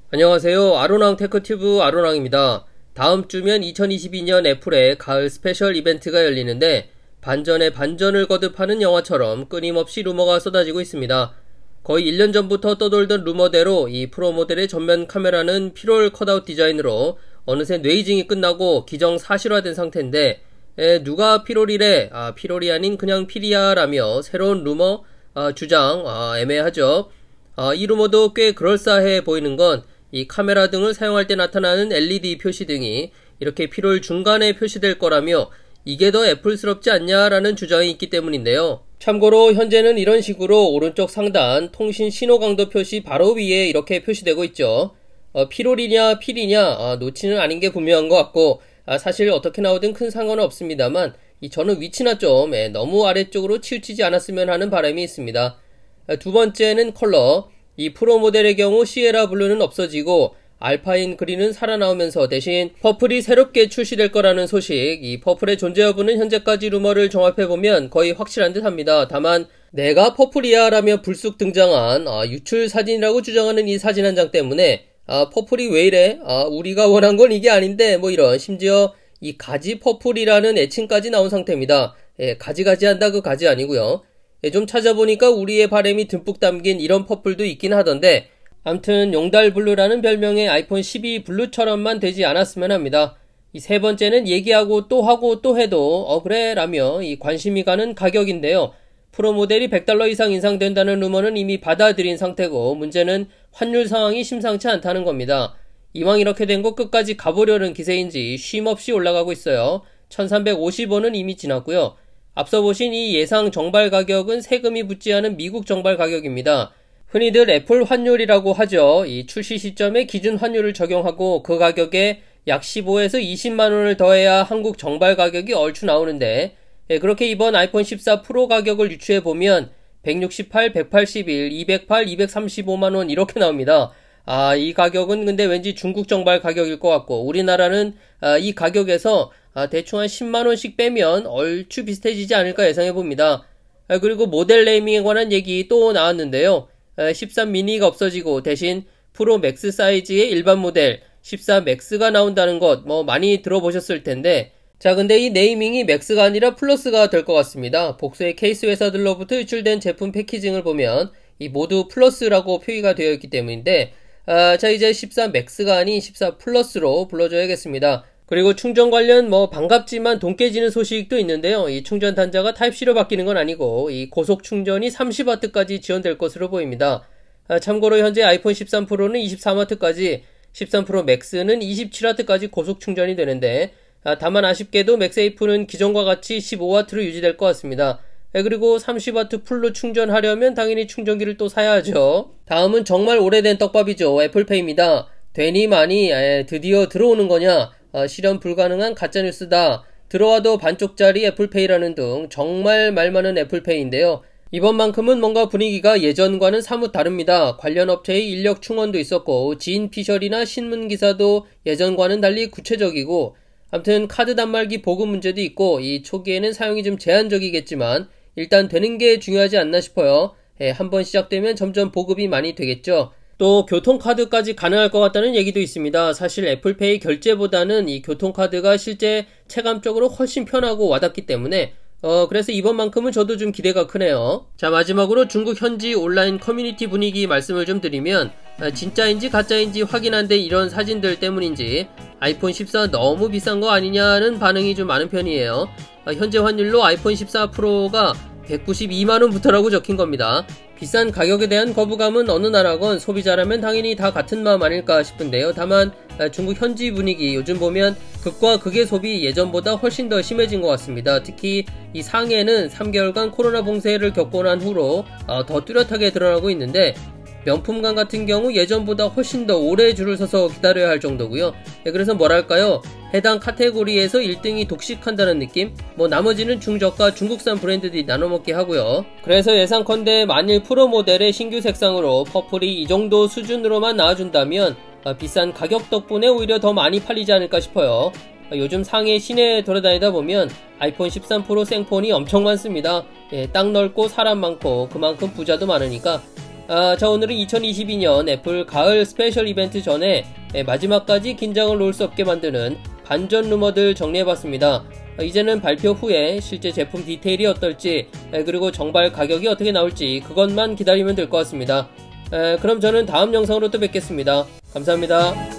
안녕하세요. 아로랑 테크튜브 아로랑입니다. 다음 주면 2022년 애플의 가을 스페셜 이벤트가 열리는데 반전에 반전을 거듭하는 영화처럼 끊임없이 루머가 쏟아지고 있습니다. 거의 1년 전부터 떠돌던 루머대로 이 프로 모델의 전면 카메라는 피롤 컷아웃 디자인으로 어느새 뇌이징이 끝나고 기정사실화된 상태인데 누가 피롤이래? 피롤이 아닌 그냥 피리야라며 새로운 루머 주장 애매하죠. 이 루머도 꽤 그럴싸해 보이는 건 이 카메라 등을 사용할 때 나타나는 LED 표시 등이 이렇게 피롤 중간에 표시될 거라며 이게 더 애플스럽지 않냐라는 주장이 있기 때문인데요. 참고로 현재는 이런 식으로 오른쪽 상단 통신 신호 강도 표시 바로 위에 이렇게 표시되고 있죠. 피롤이냐 필이냐 노치는 아닌 게 분명한 것 같고 사실 어떻게 나오든 큰 상관은 없습니다만 저는 위치나 좀 너무 아래쪽으로 치우치지 않았으면 하는 바람이 있습니다. 두 번째는 컬러. 이 프로 모델의 경우 시에라 블루는 없어지고 알파인 그린은 살아나오면서 대신 퍼플이 새롭게 출시될 거라는 소식. 이 퍼플의 존재 여부는 현재까지 루머를 종합해보면 거의 확실한 듯 합니다. 다만 내가 퍼플이야 라며 불쑥 등장한 유출 사진이라고 주장하는 이 사진 한 장 때문에 퍼플이 왜 이래? 우리가 원한 건 이게 아닌데 뭐 이런 심지어 이 가지 퍼플이라는 애칭까지 나온 상태입니다. 가지가지 한다 그 가지 아니고요. 좀 찾아보니까 우리의 바램이 듬뿍 담긴 이런 퍼플도 있긴 하던데 암튼 용달블루라는 별명의 아이폰 12 블루처럼만 되지 않았으면 합니다. 이 세 번째는 얘기하고 또 하고 또 해도 그래 라며 이 관심이 가는 가격인데요. 프로 모델이 $100 이상 인상된다는 루머는 이미 받아들인 상태고 문제는 환율 상황이 심상치 않다는 겁니다. 이왕 이렇게 된 거 끝까지 가보려는 기세인지 쉼없이 올라가고 있어요. 1350원은 이미 지났고요. 앞서 보신 이 예상 정발 가격은 세금이 붙지 않은 미국 정발 가격입니다. 흔히들 애플 환율이라고 하죠. 이 출시 시점에 기준 환율을 적용하고 그 가격에 약 15에서 20만원을 더해야 한국 정발 가격이 얼추 나오는데 그렇게 이번 아이폰 14 프로 가격을 유추해보면 168, 181, 208, 235만원 이렇게 나옵니다. 이 가격은 근데 왠지 중국 정발 가격일 것 같고 우리나라는 이 가격에서 대충 한 10만원씩 빼면 얼추 비슷해지지 않을까 예상해봅니다. 그리고 모델 네이밍에 관한 얘기 또 나왔는데요. 13 미니가 없어지고 대신 프로 맥스 사이즈의 일반 모델 14 맥스가 나온다는 것 많이 들어보셨을 텐데 자 근데 이 네이밍이 맥스가 아니라 플러스가 될 것 같습니다. 복수의 케이스 회사들로부터 유출된 제품 패키징을 보면 이 모두 플러스라고 표기가 되어 있기 때문인데 자 이제 14 맥스가 아닌 14 플러스로 불러줘야겠습니다. 그리고 충전 관련 반갑지만 돈 깨지는 소식도 있는데요. 이 충전 단자가 타입C로 바뀌는 건 아니고 이 고속 충전이 30W까지 지원될 것으로 보입니다. 참고로 현재 아이폰 13 프로는 24W까지 13 프로 맥스는 27W까지 고속 충전이 되는데 다만 아쉽게도 맥세이프는 기존과 같이 15W로 유지될 것 같습니다. 그리고 30W 풀로 충전하려면 당연히 충전기를 또 사야 하죠. 다음은 정말 오래된 떡밥이죠. 애플페이입니다. 되니 많이 드디어 들어오는 거냐? 실현 불가능한 가짜뉴스다. 들어와도 반쪽짜리 애플페이라는 등 정말 말 많은 애플페이인데요. 이번만큼은 뭔가 분위기가 예전과는 사뭇 다릅니다. 관련 업체의 인력 충원도 있었고 진 피셜이나 신문기사도 예전과는 달리 구체적이고 아무튼 카드 단말기 보급 문제도 있고 이 초기에는 사용이 좀 제한적이겠지만 일단 되는 게 중요하지 않나 싶어요. 한번 시작되면 점점 보급이 많이 되겠죠. 또 교통카드까지 가능할 것 같다는 얘기도 있습니다. 사실 애플페이 결제보다는 이 교통카드가 실제 체감적으로 훨씬 편하고 와닿기 때문에 그래서 이번만큼은 저도 좀 기대가 크네요. 자 마지막으로 중국 현지 온라인 커뮤니티 분위기 말씀을 좀 드리면 진짜인지 가짜인지 확인한 데 이런 사진들 때문인지 아이폰 14 너무 비싼 거 아니냐는 반응이 좀 많은 편이에요. 현재 환율로 아이폰 14 프로가 192만원부터라고 적힌 겁니다. 비싼 가격에 대한 거부감은 어느 나라건 소비자라면 당연히 다 같은 마음 아닐까 싶은데요. 다만 중국 현지 분위기 요즘 보면 극과 극의 소비 예전보다 훨씬 더 심해진 것 같습니다. 특히 이 상해는 3개월간 코로나 봉쇄를 겪고 난 후로 더 뚜렷하게 드러나고 있는데 명품관 같은 경우 예전보다 훨씬 더 오래 줄을 서서 기다려야 할 정도고요. 그래서 뭐랄까요, 해당 카테고리에서 1등이 독식한다는 느낌? 나머지는 중저가 중국산 브랜드들이 나눠먹게 하고요. 그래서 예상컨대 만일 프로 모델의 신규 색상으로 퍼플이 이 정도 수준으로만 나와준다면 비싼 가격 덕분에 오히려 더 많이 팔리지 않을까 싶어요. 요즘 상해 시내 돌아다니다 보면 아이폰 13 프로 생폰이 엄청 많습니다. 땅 넓고 사람 많고 그만큼 부자도 많으니까 자, 오늘은 2022년 애플 가을 스페셜 이벤트 전에 마지막까지 긴장을 놓을 수 없게 만드는 반전 루머들 정리해봤습니다. 이제는 발표 후에 실제 제품 디테일이 어떨지, 그리고 정발 가격이 어떻게 나올지 그것만 기다리면 될 것 같습니다. 그럼 저는 다음 영상으로 또 뵙겠습니다. 감사합니다.